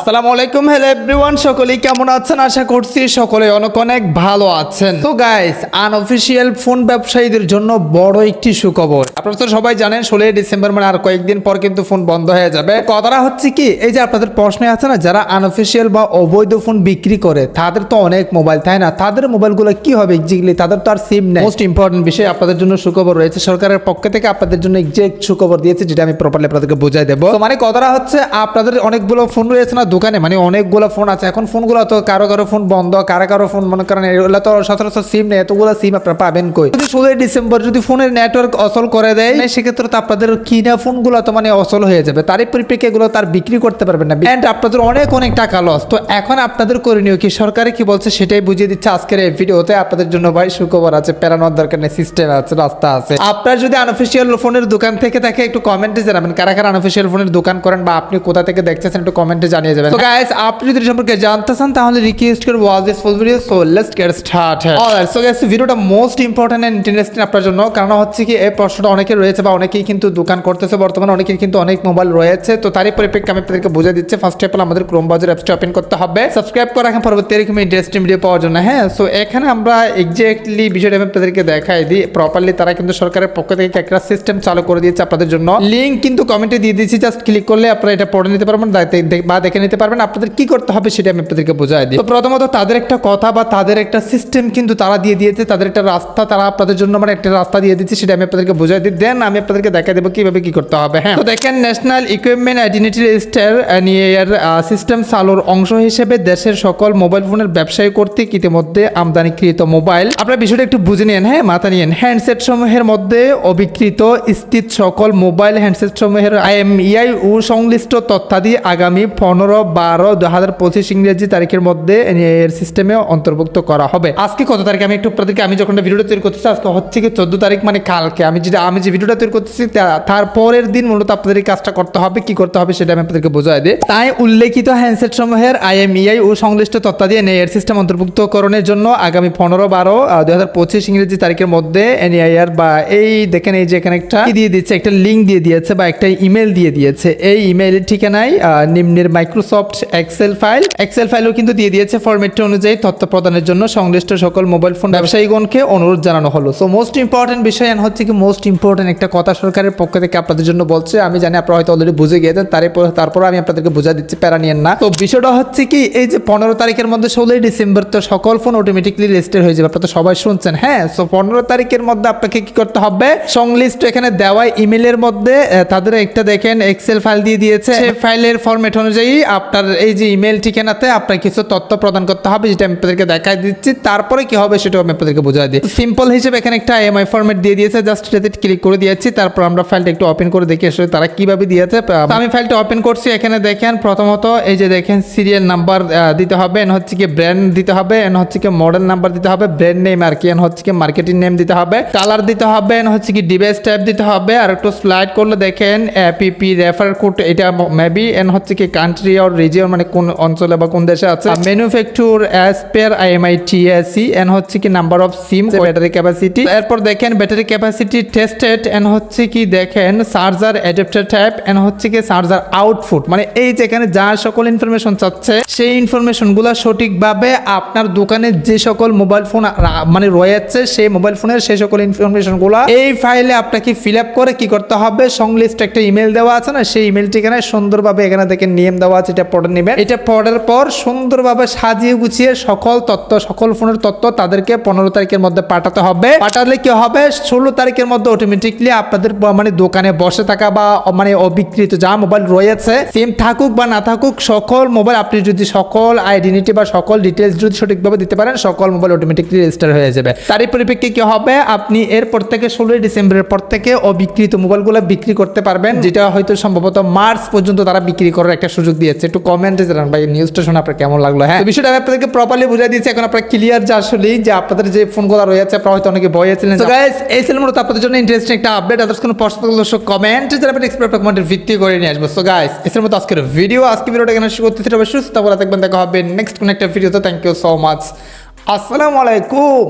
আসসালামু আলাইকুম, hello everyone, সকলেই কেমন আছেন? আশা করছি সকলে অনেক অনেক ভালো আছেন। তো গাইস, আনঅফিশিয়াল ফোন ব্যবসায়ীদের জন্য বড় একটি সুখবর। আপনারা তো সবাই জানেন 16 ডিসেম্বর মানে আর কয়েকদিন পর কিন্তু ফোন বন্ধ হয়ে যাবে। কথাটা হচ্ছে কি, এই যে আপনাদের প্রশ্নে আছে না, যারা আনঅফিশিয়াল বা অবৈধ ফোন বিক্রি করে তাদের তো অনেক মোবাইল, তাই না? তাদের মোবাইলগুলো কি হবে এক্স্যাক্টলি? তাদের তো আর সিম নেই। মোস্ট ইম্পর্টেন্ট বিষয় আপনাদের জন্য সুখবর রয়েছে, সরকারের পক্ষ থেকে আপনাদের জন্য এক্সাক্ট সুখবর দিয়েছে, যেটা আমি প্রপারলি আপনাদেরকে বুঝাই দেবো। তো মানে কথাটা হচ্ছে, আপনাদের অনেকগুলো ফোন রয়েছে না দোকানে, মানে অনেকগুলো ফোন আছে। এখন ফোনগুলো তো কারো কারো ফোন বন্ধ, কারো ফোন মনে করেন এগুলো তো সচরাচর সিম নেই, এতগুলো সিম আপনারা পাবেন কই? যদি 16 ডিসেম্বর যদি ফোনের নেটওয়ার্ক অচল করে দেয়, সেক্ষেত্রে তো আপনাদের কিনা ফোনগুলো তো মানে অচল হয়ে যাবে, তারই পরিপ্রেক্ষিতে এগুলো তার বিক্রি করতে পারবেন না, এন্ড আপনাদের অনেক অনেক টাকা লস। তো এখন আপনাদের করণীয় কি, সরকারে কি বলছে সেটাই বুঝিয়ে দিচ্ছে আজকের এই ভিডিওতে। আপনাদের জন্য ভাই সুখবর আছে, প্যারানোর দরকার নেই, সিস্টেম আছে, রাস্তা আছে। আপনার যদি আনঅফিশিয়াল ফোনের দোকান থেকে থাকে একটু কমেন্টে জানাবেন কারা কারা আনঅফিশিয়াল ফোনের দোকান করেন, বা আপনি কোথা থেকে দেখছেন একটু কমেন্টে জানিয়ে যাবেন। তো গাইস, আপনি যদি সম্পর্কে জানতে চান তাহলে রিকোয়েস্ট করব watch this full video. So let's get started. Alright, so guys, ভিডিওটা মোস্ট ইম্পর্টেন্ট এন্ড ইন্টারেস্টিং আপনার জন্য, কারণ হচ্ছে কি এই প্রশ্নটা অনেকের রয়েছে বা অনেকেই কিন্তু দোকান করতেছে বর্তমানে, অনেকের কিন্তু অনেক মোবাইল রয়েছে। তো তারই পরিপ্রেক্ষিতে আমি আপনাদেরকে বুঝিয়ে দিচ্ছি। ফার্স্ট অফ অল আমাদের ক্রোম ব্রাউজার অ্যাপসটা ওপেন করতে হবে, সাবস্ক্রাইব করে রাখেন পরবর্তী এরকম ইন্টারেস্টিং ভিডিও পাওয়ার জন্য। হ্যাঁ, সো এখানে আমরা এক্স্যাক্টলি বিষয়টা আমি আপনাদেরকে দেখাই দিই প্রপারলি। তারা কিন্তু সরকারের পক্ষ থেকে একটা সিস্টেম চালু করে দিয়েছে আপনাদের জন্য, লিঙ্ক কিন্তু কমেন্টে দিয়ে দিয়েছি, জাস্ট ক্লিক করলে আপনারা এটা পড়ে নিতে পারবেন বা দেখে নিতে পারবেন। আপনাদের কি করতে হবে সেটা আমি আপনাদেরকে বোঝাই দিই। তো প্রথমত তাদের একটা কথা বা তাদের একটা সিস্টেম কিন্তু তারা দিয়ে দিয়েছে, তাদের একটা রাস্তা তারা আপনাদের জন্য মানে একটা রাস্তা দিয়ে দিচ্ছে, সেটা আমি আপনাদেরকে বোঝাই দিই। দেন আমি আপনাদেরকে দেখাই দেবো কিভাবে কি করতে হবে। হ্যাঁ, তো দেখেন, ন্যাশনাল ইকুইপমেন্ট আইডেন্টিটি রেজিস্টার নিয়ে সিস্টেম চালুর অংশ হিসেবে দেশের সকল মোবাইল ফোনের ব্যবসায়ী কর্তৃক ইতিমধ্যে আমদানিকৃত মোবাইল, আপনারা বিষয়টা একটু বুঝে নিন, হ্যাঁ, মাথা নিয়েন। হ্যান্ডসেট সমূহের মধ্যে অবিকৃত স্থিত সকল মোবাইল হ্যান্ডসেট সমূহের IMEI ও সংশ্লিষ্ট তথ্যাদি আগামী 15/12/2025 ইংরেজি তারিখের মধ্যে এর সিস্টেমে অন্তর্ভুক্ত করা হবে। আজকে কত তারিখ? আমি একটু আপনাদেরকে, আমি যখন ভিডিওটা তৈরি করতেছি আজকে হচ্ছে কি 14 তারিখ, মানে কালকে আমি যে ভিডিওটা তৈরি করতেছি তার পরের দিন মূলত আপনাদের এই কাজটা করতে হবে। কি করতে হবে সেটা আমি আপনাদেরকে বোঝাই দিই। তাই উল্লেখিত হ্যান্ডসেট সমূহের IMEI ও সংশ্লিষ্ট তথ্যাদি এর সিস্টেম অন্তর্ভুক্তকরণের জন্য আগামী 15/12/2025 ইংরেজি তারিখের মধ্যে NIR বা এই দেখেন, এই যে এখানে একটা দিয়ে দিচ্ছে, একটা লিঙ্ক দিয়ে দিয়েছে বা একটা ইমেল দিয়ে দিয়েছে। এই ইমেইলের ঠিকানায় নিম্নের মাইক্রোসফট এক্সেল ফাইলও কিন্তু দিয়ে দিয়েছে। ফরম্যাট অনুযায়ী তথ্য প্রদানের জন্য সংশ্লিষ্ট সকল মোবাইল ফোন ব্যবসায়ীগণকে অনুরোধ জানানো হলো। সো মোস্ট ইম্পর্টেন্ট বিষয় হচ্ছে কি, মোস্ট ইম্পর্টেন্ট একটা কথা সরকারের পক্ষ থেকে আপনাদের জন্য বলছে। আমি জানি আপনারা হয়তো অলরেডি বুঝে গিয়েছেন, তারপর আমি আপনাদেরকে বুঝা দিচ্ছি, প্যারা নিয়েন না। তো বিষয়টা হচ্ছে কি, এই যে 15 তারিখের মধ্যে 16 ডিসেম্বর তো সকল ফোন অটোমেটিকলি রেজিস্টার হয়ে যাবে, আপনারা তো সবাই শুনছেন। হ্যাঁ, সো 15 তারিখের মধ্যে আপনাকে কি করতে হবে, সংশ্লিষ্ট এখানে দেওয়া ইমেলের মধ্যে তাদের একটা দেখেন এক্সেল ফাইল দিয়ে দিয়েছে। সেই ফাইলের ফরম্যাট অনুযায়ী আপনার এই যে ইমেল ঠিকানাতে আপনার কিছু তথ্য প্রদান করতে হবে, যেটা আমি আপনাদেরকে দেখাই দিচ্ছি। তারপরে কি হবে সেটাও আমি আপনাদেরকে বোঝাই দিই। সিম্পল হিসেবে এখানে একটা IMEI ফরম্যাট দিয়ে দিয়েছে, জাস্ট এটাতে ক্লিক করে দিয়েছি। তারপর আমরা ফাইলটা একটু ওপেন করে দেখি আসলে তারা কিভাবে দিয়েছে। আমি ফাইলটা ওপেন করছি। এখানে দেখেন প্রথমত এই যে দেখেন সিরিয়াল নাম্বার দিতে হবে, এন হচ্ছে কি ব্র্যান্ড দিতে হবে, এন হচ্ছে কি মডেল নাম্বার দিতে হবে, ব্র্যান্ড নেম আর কি, এন হচ্ছে কি মার্কেটিং নেম দিতে হবে, কালার দিতে হবে, এন হচ্ছে কি ডিভাইস টাইপ দিতে হবে। আর একটু স্লাইড করলে দেখেন APP রেফার কোড, এটা মেবি এন হচ্ছে কি কান্ট্রি অর রিজিয়ন, মানে কোন অঞ্চলে বা কোন দেশে আছে। ম্যানুফ্যাকচার অ্যাজ পের IMEI TSE, এন হচ্ছে কি number of SIM, battery capacity. এরপর দেখেন ব্যাটারি ক্যাপাসিটি টেস্টেড, এন হচ্ছে কি দেখেন চার্জার অ্যাডাপ্টার টাইপ, এন হচ্ছে কি চার্জার আউটপুট। মানে এই যেখানে যা সকল ইনফরমেশন চাচ্ছে সেই ইনফরমেশনগুলো সঠিকভাবে আপনার দোকানে যে সকল মোবাইল ফোন মানে রয়েছে সেই মোবাইল ফোনের সেই সকল ইনফরমেশনগুলো এই ফাইলে আপনাকে ফিল আপ করে কি করতে হবে, সংশ্লিষ্ট একটা ইমেল দেওয়া আছে না, সেই ইমেল ঠিকানায় সুন্দরভাবে এখানে দেখেন নিয়ম দেওয়া আছে, এটা পড়ে নেবেন। এটা পড়ার পর সুন্দরভাবে সাজিয়ে গুছিয়ে সকল ফোনের তথ্য তাদেরকে 15 তারিখের মধ্যে পাঠাতে হবে। পাঠালে কি হবে, 16 তারিখের মধ্যে অটোমেটিকলি আপনাদের মানে দোকানে বসে থাকা বা মানে অবিকৃত যা মোবাইল রয়েছে, সিম থাকুক বা না থাকুক, সকল মোবাইল আপনি যদি সকল আইডেন্টিটি বা সকল ডিটেলস যদি সঠিকভাবে দিতে পারেন, সকল মোবাইল অটোমেটিকলি রেজিস্টার হয়ে যাবে। তারই পরিপ্রেক্ষিতে কি হবে, আপনি এরপর থেকে 16 ডিসেম্বরের পর থেকে অবিকৃত মোবাইলগুলো বিক্রি করতে পারবেন, যেটা হয়তো সম্ভবত মার্চ পর্যন্ত তারা বিক্রি করার একটা সুযোগ দিয়েছে। একটু কমেন্টে জানান ভাই নিউজটা শুনে আপনার কেমন লাগলো। হ্যাঁ, বিষয়টা আমি আপনাদেরকে প্রপারলি বুঝাই দিয়েছি, এখন আপনারা ক্লিয়ার যে আসলে যে আপনাদের যে ফোনগুলো রয়েছে আপনারা হয়তো অনেকে ভয়ে ছিলেন। সো গাইস, এই ছিল মূলত আপনাদের জন্য ইন্টারেস্টিং একটা আপডেট। আদার্স কোনো প্রশ্ন থাকলে কমেন্ট যারা এক্সপার্ট কমেন্টের ভিত্তি করে নিয়ে আসবো। সো গাইস, এই ছিল মতো আজকের ভিডিওটা এখানে শুরু করতে হবে। সুস্থ ভালো থাকবেন, দেখা হবে নেক্সট কোন একটা ভিডিওতে। Thank you so much. আসসালামু আলাইকুম।